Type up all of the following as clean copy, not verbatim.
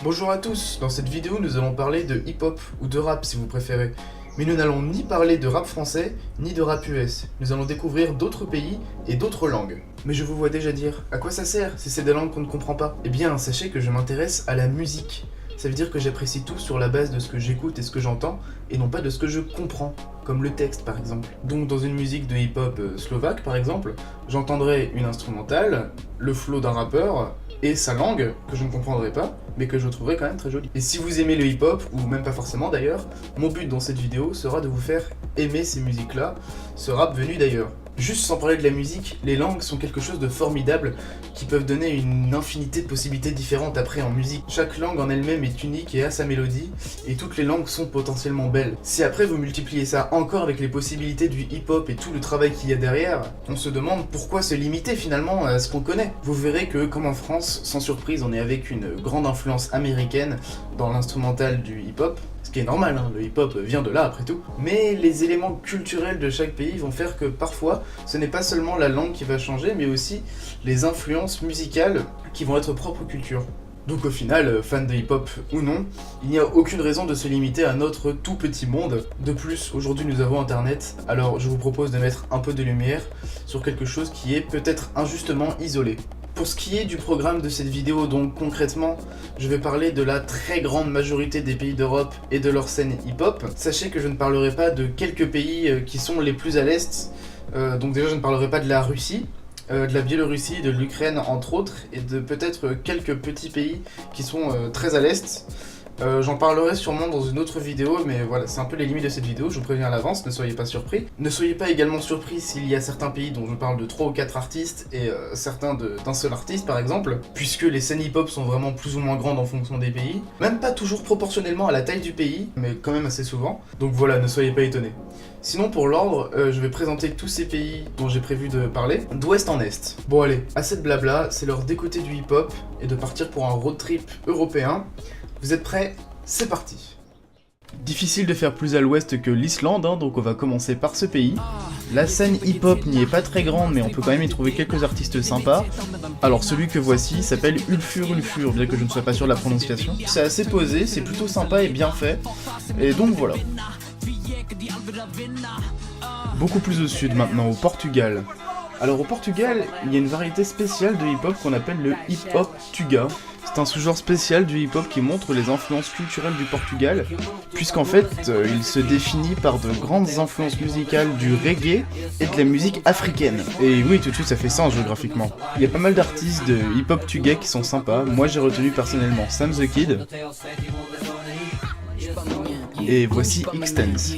Bonjour à tous, dans cette vidéo nous allons parler de hip-hop ou de rap si vous préférez. Mais nous n'allons ni parler de rap français, ni de rap US. Nous allons découvrir d'autres pays et d'autres langues. Mais je vous vois déjà dire, à quoi ça sert si c'est des langues qu'on ne comprend pas? Eh bien, sachez que je m'intéresse à la musique. Ça veut dire que j'apprécie tout sur la base de ce que j'écoute et ce que j'entends, et non pas de ce que je comprends, comme le texte par exemple. Donc dans une musique de hip-hop slovaque par exemple, j'entendrai une instrumentale, le flow d'un rappeur, et sa langue, que je ne comprendrai pas, mais que je trouverai quand même très jolie. Et si vous aimez le hip-hop, ou même pas forcément d'ailleurs, mon but dans cette vidéo sera de vous faire aimer ces musiques-là, ce rap venu d'ailleurs. Juste sans parler de la musique, les langues sont quelque chose de formidable qui peuvent donner une infinité de possibilités différentes après en musique. Chaque langue en elle-même est unique et a sa mélodie, et toutes les langues sont potentiellement belles. Si après vous multipliez ça encore avec les possibilités du hip-hop et tout le travail qu'il y a derrière, on se demande pourquoi se limiter finalement à ce qu'on connaît. Vous verrez que comme en France, sans surprise, on est avec une grande influence américaine dans l'instrumental du hip-hop. Ce qui est normal, hein, le hip-hop vient de là après tout. Mais les éléments culturels de chaque pays vont faire que parfois, ce n'est pas seulement la langue qui va changer, mais aussi les influences musicales qui vont être propres aux cultures. Donc au final, fan de hip-hop ou non, il n'y a aucune raison de se limiter à notre tout petit monde. De plus, aujourd'hui nous avons internet, alors je vous propose de mettre un peu de lumière sur quelque chose qui est peut-être injustement isolé. Pour ce qui est du programme de cette vidéo, donc concrètement, je vais parler de la très grande majorité des pays d'Europe et de leur scène hip-hop. Sachez que je ne parlerai pas de quelques pays qui sont les plus à l'est, donc déjà je ne parlerai pas de la Russie, de la Biélorussie, de l'Ukraine entre autres, et de peut-être quelques petits pays qui sont très à l'est. J'en parlerai sûrement dans une autre vidéo, mais voilà, c'est un peu les limites de cette vidéo, je vous préviens à l'avance, ne soyez pas surpris. Ne soyez pas également surpris s'il y a certains pays dont je parle de 3 ou 4 artistes et certains d'un seul artiste par exemple, puisque les scènes hip-hop sont vraiment plus ou moins grandes en fonction des pays, même pas toujours proportionnellement à la taille du pays, mais quand même assez souvent, donc voilà, ne soyez pas étonnés. Sinon pour l'ordre, je vais présenter tous ces pays dont j'ai prévu de parler, d'ouest en est. Bon allez, assez de blabla, c'est l'heure d'écouter du hip-hop et de partir pour un road trip européen. Vous êtes prêts? C'est parti! Difficile de faire plus à l'ouest que l'Islande, hein, donc on va commencer par ce pays. La scène hip-hop n'y est pas très grande, mais on peut quand même y trouver quelques artistes sympas. Alors celui que voici s'appelle Ulfur, bien que je ne sois pas sûr de la prononciation. C'est assez posé, c'est plutôt sympa et bien fait, et donc voilà. Beaucoup plus au sud maintenant, au Portugal. Alors au Portugal, il y a une variété spéciale de hip-hop qu'on appelle le hip-hop tuga. C'est un sous-genre spécial du hip-hop qui montre les influences culturelles du Portugal, puisqu'en fait, il se définit par de grandes influences musicales du reggae et de la musique africaine. Et oui, tout de suite, ça fait sens géographiquement. Il y a pas mal d'artistes de hip-hop tuga qui sont sympas. Moi, j'ai retenu personnellement Sam the Kid. Et voici X-Tense.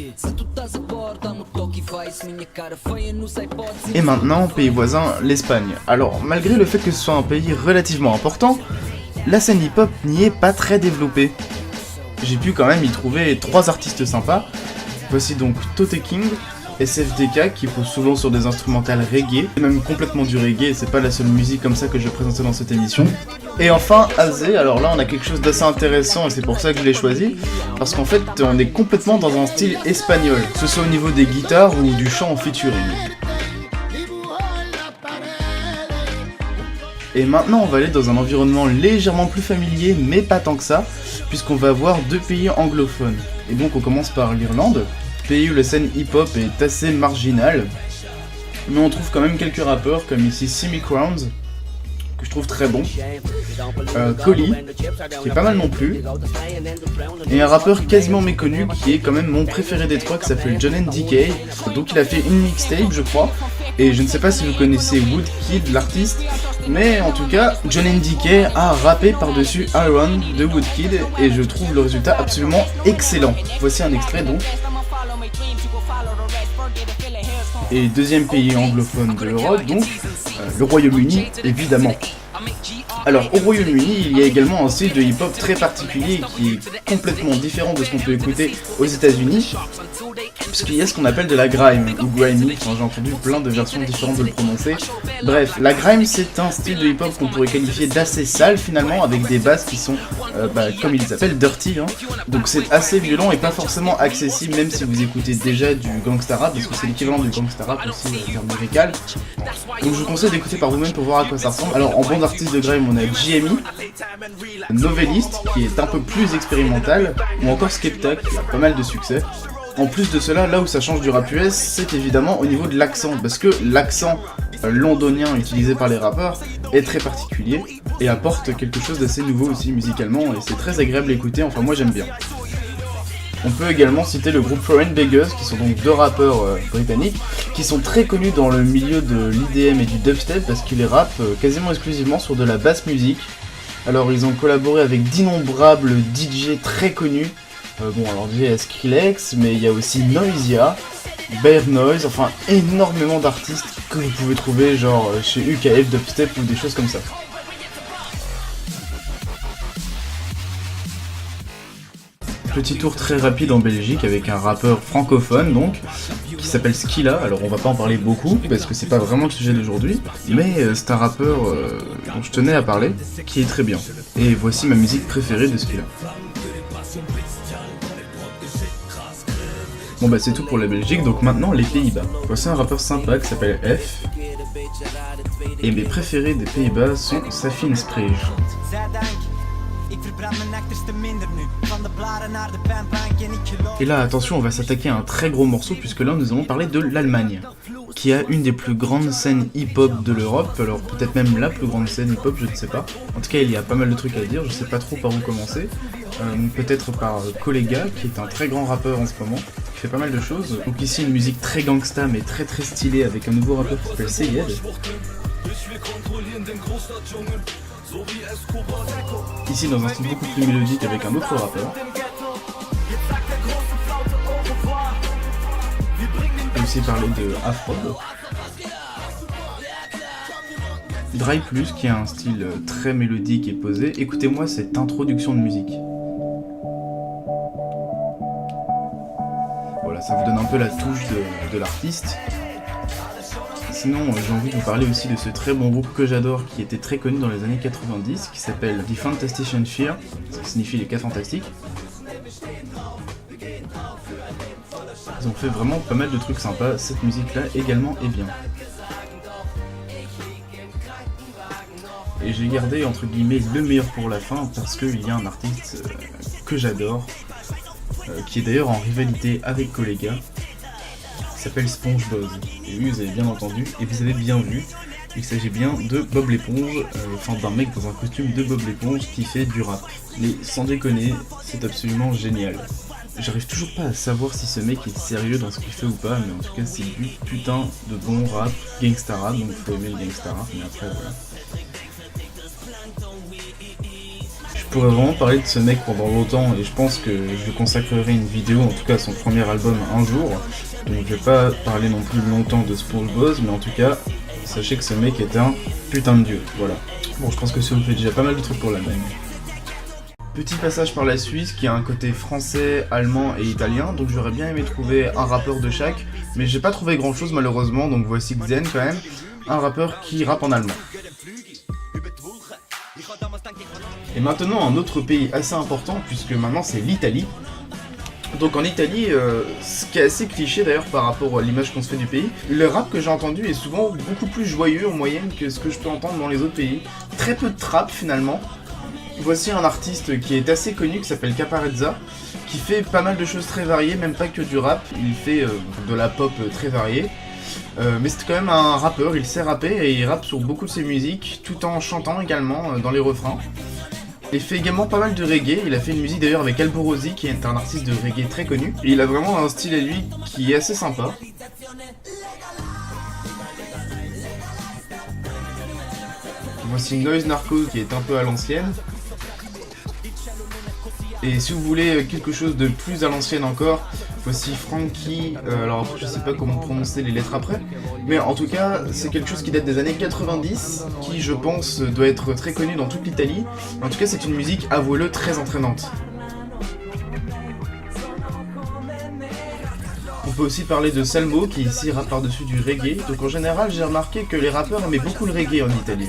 Et maintenant, pays voisin, l'Espagne. Alors, malgré le fait que ce soit un pays relativement important, la scène hip-hop n'y est pas très développée. J'ai pu quand même y trouver 3 artistes sympas. Voici donc Tote King, SFDK qui pose souvent sur des instrumentales reggae, et même complètement du reggae, et c'est pas la seule musique comme ça que je vais présenter dans cette émission. Et enfin Azé, alors là on a quelque chose d'assez intéressant et c'est pour ça que je l'ai choisi, parce qu'en fait on est complètement dans un style espagnol, que ce soit au niveau des guitares ou du chant en featuring. Et maintenant on va aller dans un environnement légèrement plus familier, mais pas tant que ça, puisqu'on va voir 2 pays anglophones. Et donc on commence par l'Irlande, pays où la scène hip-hop est assez marginale, mais on trouve quand même quelques rappeurs comme ici Simi Crowns, que je trouve très bon, Collie, qui est pas mal non plus, et un rappeur quasiment méconnu qui est quand même mon préféré des 3 qui s'appelle John NDK. Donc il a fait une mixtape je crois, et je ne sais pas si vous connaissez Woodkid l'artiste, mais en tout cas John NDK a rappé par-dessus Iron de Woodkid et je trouve le résultat absolument excellent. Voici un extrait donc. Et deuxième pays anglophone de l'Europe, donc le Royaume-Uni évidemment. Alors au Royaume-Uni, il y a également un style de hip-hop très particulier qui est complètement différent de ce qu'on peut écouter aux États-Unis. Parce qu'il y a ce qu'on appelle de la grime, ou grimy, quand j'ai entendu plein de versions différentes de le prononcer. Bref, la grime c'est un style de hip-hop qu'on pourrait qualifier d'assez sale finalement, avec des basses qui sont, comme ils appellent, dirty. Hein. Donc c'est assez violent et pas forcément accessible, même si vous écoutez déjà du gangsta rap, parce que c'est l'équivalent du gangsta rap aussi en termes musical. Donc je vous conseille d'écouter par vous-même pour voir à quoi ça ressemble. Alors en bande d'artistes de grime, on a JME, Novelist, qui est un peu plus expérimental, ou encore Skepta, qui a pas mal de succès. En plus de cela, là où ça change du rap US, c'est évidemment au niveau de l'accent, parce que l'accent londonien utilisé par les rappeurs est très particulier et apporte quelque chose d'assez nouveau aussi musicalement, et c'est très agréable à écouter, enfin moi j'aime bien. On peut également citer le groupe Foreign Beggars, qui sont donc deux rappeurs britanniques, qui sont très connus dans le milieu de l'IDM et du dubstep, parce qu'ils rappent quasiment exclusivement sur de la basse musique. Alors ils ont collaboré avec d'innombrables DJ très connus, alors déjà il y a Skrillex, mais il y a aussi Noisia, Bear Noise, enfin énormément d'artistes que vous pouvez trouver genre chez UKF Dubstep ou des choses comme ça. Petit tour très rapide en Belgique avec un rappeur francophone donc, qui s'appelle Skilla. Alors on va pas en parler beaucoup parce que c'est pas vraiment le sujet d'aujourd'hui, mais c'est un rappeur dont je tenais à parler, qui est très bien. Et voici ma musique préférée de Skilla. Bon bah c'est tout pour la Belgique, donc maintenant les Pays-Bas. Voici un rappeur sympa qui s'appelle F. Et mes préférés des Pays-Bas sont Safin Sprige. Et là attention, on va s'attaquer à un très gros morceau puisque là nous allons parler de l'Allemagne, qui a une des plus grandes scènes hip-hop de l'Europe, alors peut-être même la plus grande scène hip-hop, je ne sais pas. En tout cas il y a pas mal de trucs à dire, je sais pas trop par où commencer. Peut-être par Kollega, qui est un très grand rappeur en ce moment, qui fait pas mal de choses. Donc ici une musique très gangsta mais très très stylée avec un nouveau rappeur qui s'appelle Seyed. Ici dans un style beaucoup plus mélodique avec un autre rappeur. On peut aussi parler de Afro. Dry Plus qui a un style très mélodique et posé. Écoutez-moi cette introduction de musique. Voilà, ça vous donne un peu la touche de l'artiste. Sinon, j'ai envie de vous parler aussi de ce très bon groupe que j'adore, qui était très connu dans les années 90, qui s'appelle The Fantastic and Fear, ça signifie les 4 fantastiques. Ils ont fait vraiment pas mal de trucs sympas, cette musique-là également est bien. Et j'ai gardé entre guillemets le meilleur pour la fin, parce qu'il y a un artiste que j'adore, qui est d'ailleurs en rivalité avec Kollega, qui s'appelle SpongeBob. Et oui, vous avez bien entendu, et vous avez bien vu, il s'agit bien de Bob l'éponge, enfin d'un mec dans un costume de Bob l'éponge qui fait du rap. Mais sans déconner, c'est absolument génial. J'arrive toujours pas à savoir si ce mec est sérieux dans ce qu'il fait ou pas, mais en tout cas c'est du putain de bon rap, gangsta rap, donc faut aimer le gangsta rap, mais après voilà. Je pourrais vraiment parler de ce mec pendant longtemps et je pense que je lui consacrerai une vidéo, en tout cas à son premier album un jour. Donc je vais pas parler non plus longtemps de SpongeBob, mais en tout cas, sachez que ce mec est un putain de dieu, voilà. Bon, je pense que ça vous fait déjà pas mal de trucs pour la même. Petit passage par la Suisse qui a un côté français, allemand et italien, donc j'aurais bien aimé trouver un rappeur de chaque, mais j'ai pas trouvé grand chose malheureusement, donc voici Xen quand même, un rappeur qui rappe en allemand. Et maintenant un autre pays assez important, puisque maintenant c'est l'Italie. Donc en Italie, ce qui est assez cliché d'ailleurs par rapport à l'image qu'on se fait du pays, le rap que j'ai entendu est souvent beaucoup plus joyeux en moyenne que ce que je peux entendre dans les autres pays. Très peu de trap finalement. Voici un artiste qui est assez connu, qui s'appelle Caparezza, qui fait pas mal de choses très variées, même pas que du rap, il fait de la pop très variée. Mais c'est quand même un rappeur, il sait rapper et il rappe sur beaucoup de ses musiques, tout en chantant également dans les refrains. Il fait également pas mal de reggae, il a fait une musique d'ailleurs avec Alborosi qui est un artiste de reggae très connu. Et il a vraiment un style à lui qui est assez sympa. Voici Noise Narcos qui est un peu à l'ancienne. Et si vous voulez quelque chose de plus à l'ancienne encore, voici Frankie, alors après je sais pas comment prononcer les lettres après, mais en tout cas c'est quelque chose qui date des années 90, qui je pense doit être très connu dans toute l'Italie. En tout cas c'est une musique, avouez-le, très entraînante. peut aussi parler de Salmo qui ici rappe par-dessus du reggae. Donc en général j'ai remarqué que les rappeurs aimaient beaucoup le reggae en Italie.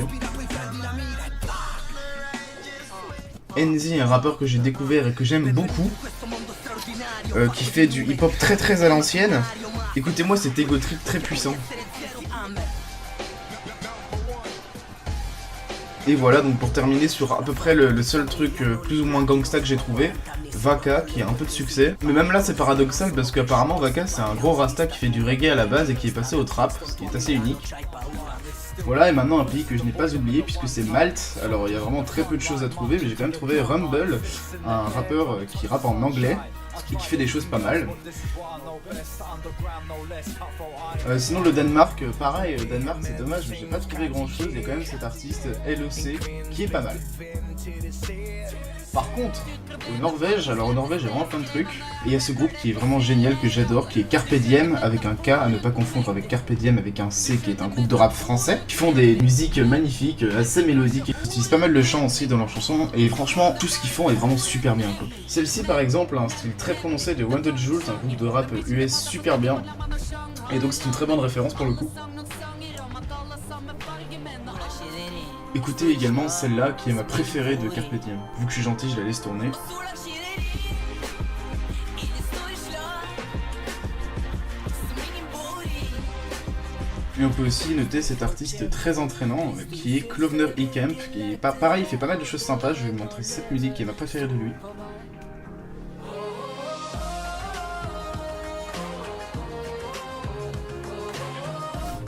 Enzi, un rappeur que j'ai découvert et que j'aime beaucoup, qui fait du hip-hop très à l'ancienne. Écoutez-moi cet ego trip très puissant. Et voilà, donc pour terminer sur à peu près le seul truc plus ou moins gangsta que j'ai trouvé, Vaka qui a un peu de succès. Mais même là c'est paradoxal parce qu'apparemment Vaka c'est un gros rasta qui fait du reggae à la base et qui est passé au trap, ce qui est assez unique. Voilà, et maintenant un pays que je n'ai pas oublié puisque c'est Malte. Alors il y a vraiment très peu de choses à trouver, mais j'ai quand même trouvé Rumble, un rappeur qui rappe en anglais et qui fait des choses pas mal. Sinon le Danemark, pareil, Danemark c'est dommage, mais j'ai pas trouvé grand chose. Il y a quand même cet artiste LEC qui est pas mal. Par contre, au Norvège, alors au Norvège il y a vraiment plein de trucs. Et il y a ce groupe qui est vraiment génial, que j'adore, qui est Carpe Diem avec un K, à ne pas confondre avec Carpe Diem avec un C, qui est un groupe de rap français. Qui font des musiques magnifiques, assez mélodiques. Ils utilisent pas mal de chants aussi dans leurs chansons. Et franchement, tout ce qu'ils font est vraiment super bien, quoi. Celle-ci par exemple a un style très prononcé de Wanted Jules, un groupe de rap US super bien. Et donc c'est une très bonne référence pour le coup. Écoutez également celle-là qui est ma préférée de Carpe Diem. Vu que je suis gentil, je la laisse tourner. Et on peut aussi noter cet artiste très entraînant qui est Klovner Ekamp, qui est pareil, il fait pas mal de choses sympas. Je vais vous montrer cette musique qui est ma préférée de lui.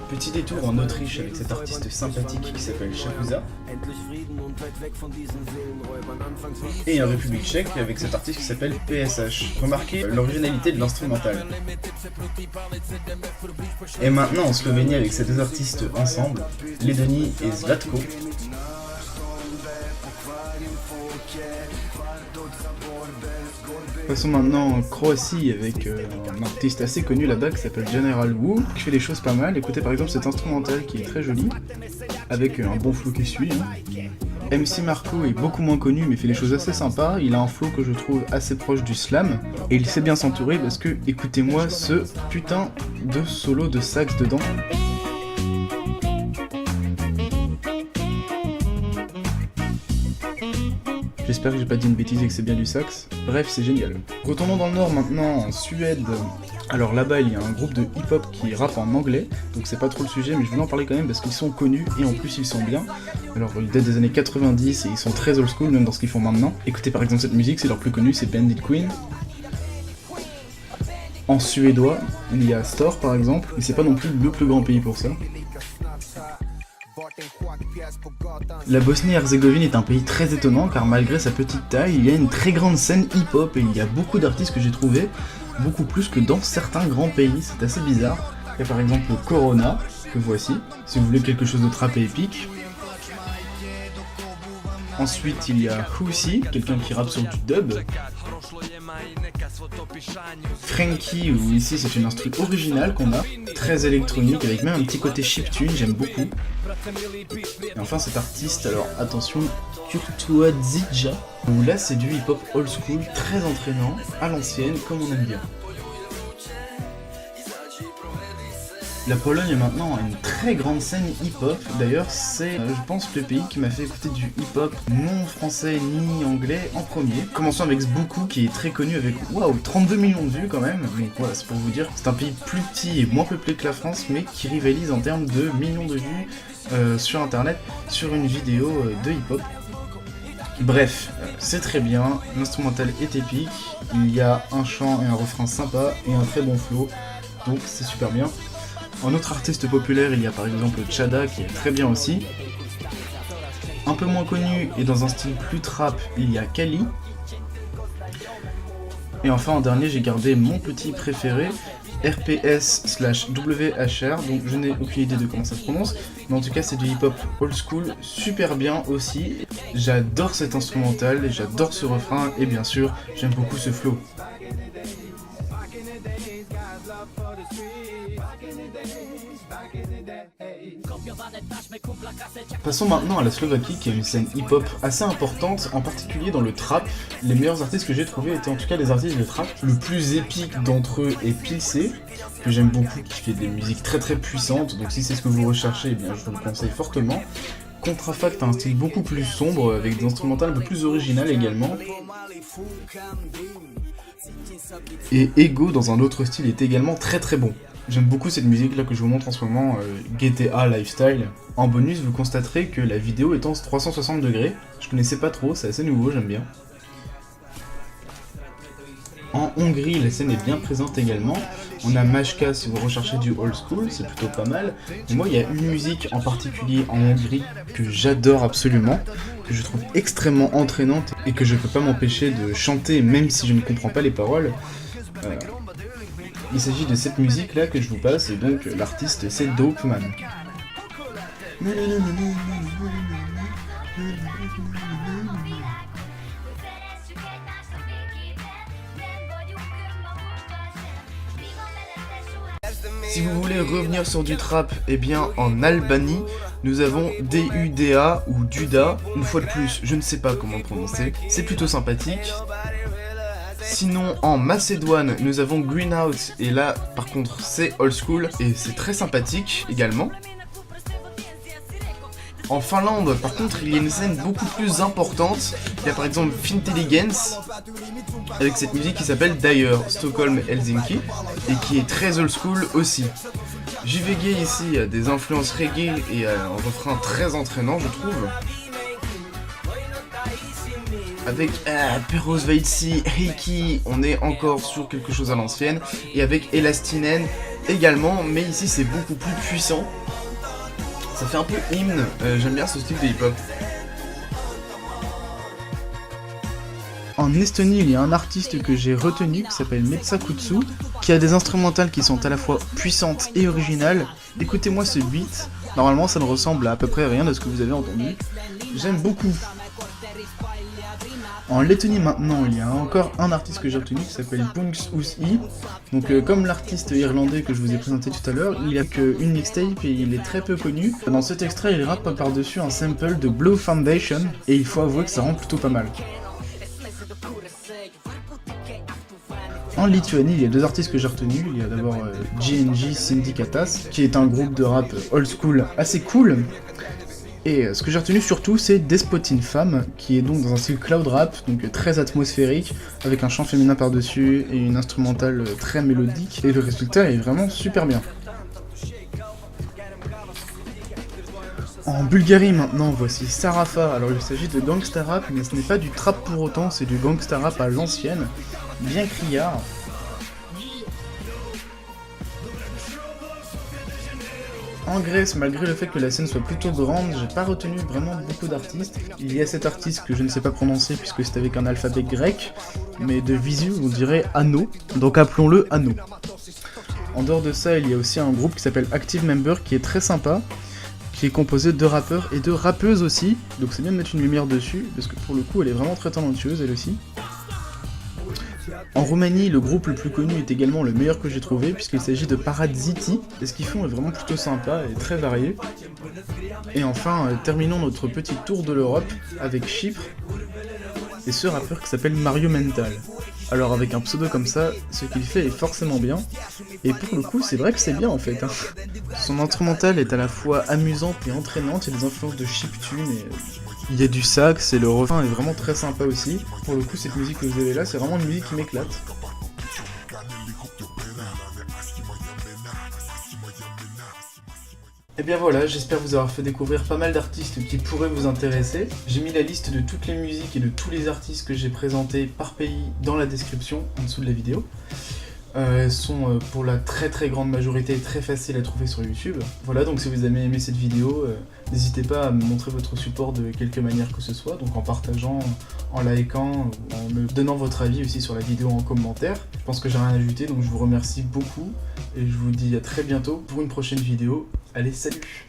Petit détour en Autriche avec cet artiste sympathique qui s'appelle Shakuza. Et en République tchèque avec cet artiste qui s'appelle PSH. Remarquez l'originalité de l'instrumental. Et maintenant en Slovénie avec ces deux artistes ensemble, Ledoni et Zlatko. Passons maintenant en Croatie avec un artiste assez connu là-bas qui s'appelle General Wu, qui fait des choses pas mal. Écoutez par exemple cet instrumental qui est très joli, avec un bon flow qui suit. MC Marco est beaucoup moins connu mais fait des choses assez sympas, il a un flow que je trouve assez proche du slam, et il sait bien s'entourer parce que écoutez-moi ce putain de solo de sax dedans. J'espère que j'ai pas dit une bêtise et que c'est bien du sax. Bref, c'est génial. Retournons dans le nord maintenant, en Suède. Alors là-bas, il y a un groupe de hip-hop qui rappe en anglais, donc c'est pas trop le sujet, mais je voulais en parler quand même parce qu'ils sont connus et en plus ils sont bien. Alors ils datent des années 90 et ils sont très old school, même dans ce qu'ils font maintenant. Écoutez par exemple cette musique, c'est leur plus connu, c'est Bandit Queen. En suédois, il y a Store par exemple, mais c'est pas non plus le plus grand pays pour ça. La Bosnie-Herzégovine est un pays très étonnant car malgré sa petite taille, il y a une très grande scène hip-hop et il y a beaucoup d'artistes que j'ai trouvé, beaucoup plus que dans certains grands pays, c'est assez bizarre. Il y a par exemple Corona, que voici, si vous voulez quelque chose de trap et épique. Ensuite il y a Husi, quelqu'un qui rappe sur du dub. Frankie, où ici c'est une instru originale qu'on a, très électronique, avec même un petit côté chiptune, j'aime beaucoup. Et enfin cet artiste, alors attention, Kurtuadzija, où là c'est du hip-hop old school, très entraînant, à l'ancienne, comme on aime bien. La Pologne maintenant a une très grande scène hip-hop, d'ailleurs c'est je pense le pays qui m'a fait écouter du hip-hop non français ni anglais en premier. Commençons avec Zbuku qui est très connu avec waouh 32 millions de vues quand même, donc voilà c'est pour vous dire, c'est un pays plus petit et moins peuplé que la France mais qui rivalise en termes de millions de vues sur internet sur une vidéo de hip-hop. Bref, c'est très bien, l'instrumental est épique, il y a un chant et un refrain sympa et un très bon flow, donc c'est super bien. En autre artiste populaire, il y a par exemple Chada qui est très bien aussi. Un peu moins connu et dans un style plus trap, il y a Kali. Et enfin en dernier, j'ai gardé mon petit préféré, RPS/WHR, donc je n'ai aucune idée de comment ça se prononce, mais en tout cas c'est du hip-hop old school, super bien aussi. J'adore cet instrumental, j'adore ce refrain et bien sûr, j'aime beaucoup ce flow. Passons maintenant à la Slovaquie, qui a une scène hip-hop assez importante, en particulier dans le trap. Les meilleurs artistes que j'ai trouvés étaient en tout cas des artistes de trap. Le plus épique d'entre eux est Pilsé, que j'aime beaucoup, qui fait des musiques très très puissantes, donc si c'est ce que vous recherchez, eh bien je vous le conseille fortement. Contrafact a un style beaucoup plus sombre, avec des instrumentales un peu plus originales également. Et Ego, dans un autre style, est également très très bon. J'aime beaucoup cette musique là que je vous montre en ce moment, GTA Lifestyle. En bonus, vous constaterez que la vidéo est en 360 degrés. Je connaissais pas trop, c'est assez nouveau, j'aime bien. En Hongrie, la scène est bien présente également. On a Majka si vous recherchez du old school, c'est plutôt pas mal. Mais moi, il y a une musique en particulier en Hongrie que j'adore absolument, que je trouve extrêmement entraînante et que je peux pas m'empêcher de chanter même si je ne comprends pas les paroles. Il s'agit de cette musique là que je vous passe, et donc l'artiste c'est Dope Man. Si vous voulez revenir sur du trap, eh bien en Albanie, nous avons DUDA ou Duda. Une fois de plus, je ne sais pas comment le prononcer, c'est plutôt sympathique. Sinon en Macédoine, nous avons Greenhouse, et là par contre c'est old school et c'est très sympathique également. En Finlande, par contre, il y a une scène beaucoup plus importante. Il y a par exemple Fintelligence, avec cette musique qui s'appelle Dire, Stockholm Helsinki, et qui est très old school aussi. JVG ici a des influences reggae et un refrain très entraînant, je trouve. Avec Perros Vaitsi, Heiki, on est encore sur quelque chose à l'ancienne. Et avec Elastinen également, mais ici c'est beaucoup plus puissant. Ça fait un peu hymne, j'aime bien ce style de hip-hop. En Estonie, il y a un artiste que j'ai retenu qui s'appelle Metsakutsu, qui a des instrumentales qui sont à la fois puissantes et originales. Écoutez-moi ce beat, normalement ça ne ressemble à peu près rien de ce que vous avez entendu. J'aime beaucoup. En Lettonie maintenant, il y a encore un artiste que j'ai retenu qui s'appelle Punks Uzi. Donc comme l'artiste irlandais que je vous ai présenté tout à l'heure, il a qu'une mixtape et il est très peu connu. Dans cet extrait, il rappe par-dessus un sample de Blue Foundation et il faut avouer que ça rend plutôt pas mal. En Lituanie, il y a deux artistes que j'ai retenus. Il y a d'abord GNG Syndikatas, qui est un groupe de rap old school assez cool. Et ce que j'ai retenu surtout, c'est Despotin Femme, qui est donc dans un style cloud rap, donc très atmosphérique, avec un chant féminin par-dessus et une instrumentale très mélodique. Et le résultat est vraiment super bien. En Bulgarie maintenant, voici Sarafa. Alors il s'agit de gangsta rap, mais ce n'est pas du trap pour autant, c'est du gangsta rap à l'ancienne, bien criard. En Grèce, malgré le fait que la scène soit plutôt grande, j'ai pas retenu vraiment beaucoup d'artistes. Il y a cet artiste que je ne sais pas prononcer puisque c'est avec un alphabet grec, mais de visu on dirait Anno, donc appelons-le Anno. En dehors de ça, il y a aussi un groupe qui s'appelle Active Member qui est très sympa, qui est composé de rappeurs et de rappeuses aussi, donc c'est bien de mettre une lumière dessus, parce que pour le coup elle est vraiment très talentueuse elle aussi. En Roumanie, le groupe le plus connu est également le meilleur que j'ai trouvé, puisqu'il s'agit de Paraziti, et ce qu'ils font est vraiment plutôt sympa et très varié. Et enfin, terminons notre petit tour de l'Europe avec Chypre, et ce rappeur qui s'appelle Mario Mental. Alors avec un pseudo comme ça, ce qu'il fait est forcément bien, et pour le coup c'est vrai que c'est bien en fait. Son instrumental est à la fois amusante et entraînante, il y a des influences de chiptune, et il y a du sax, et le refrain est vraiment très sympa aussi. Pour le coup cette musique que vous avez là, c'est vraiment une musique qui m'éclate. Et bien voilà, j'espère vous avoir fait découvrir pas mal d'artistes qui pourraient vous intéresser. J'ai mis la liste de toutes les musiques et de tous les artistes que j'ai présentés par pays dans la description, en dessous de la vidéo. Elles sont pour la très grande majorité très faciles à trouver sur YouTube. Voilà, donc si vous avez aimé cette vidéo, n'hésitez pas à me montrer votre support de quelque manière que ce soit, donc en partageant, en likant, en me donnant votre avis aussi sur la vidéo en commentaire. Je pense que j'ai rien ajouté, donc je vous remercie beaucoup, et je vous dis à très bientôt pour une prochaine vidéo. Allez, salut!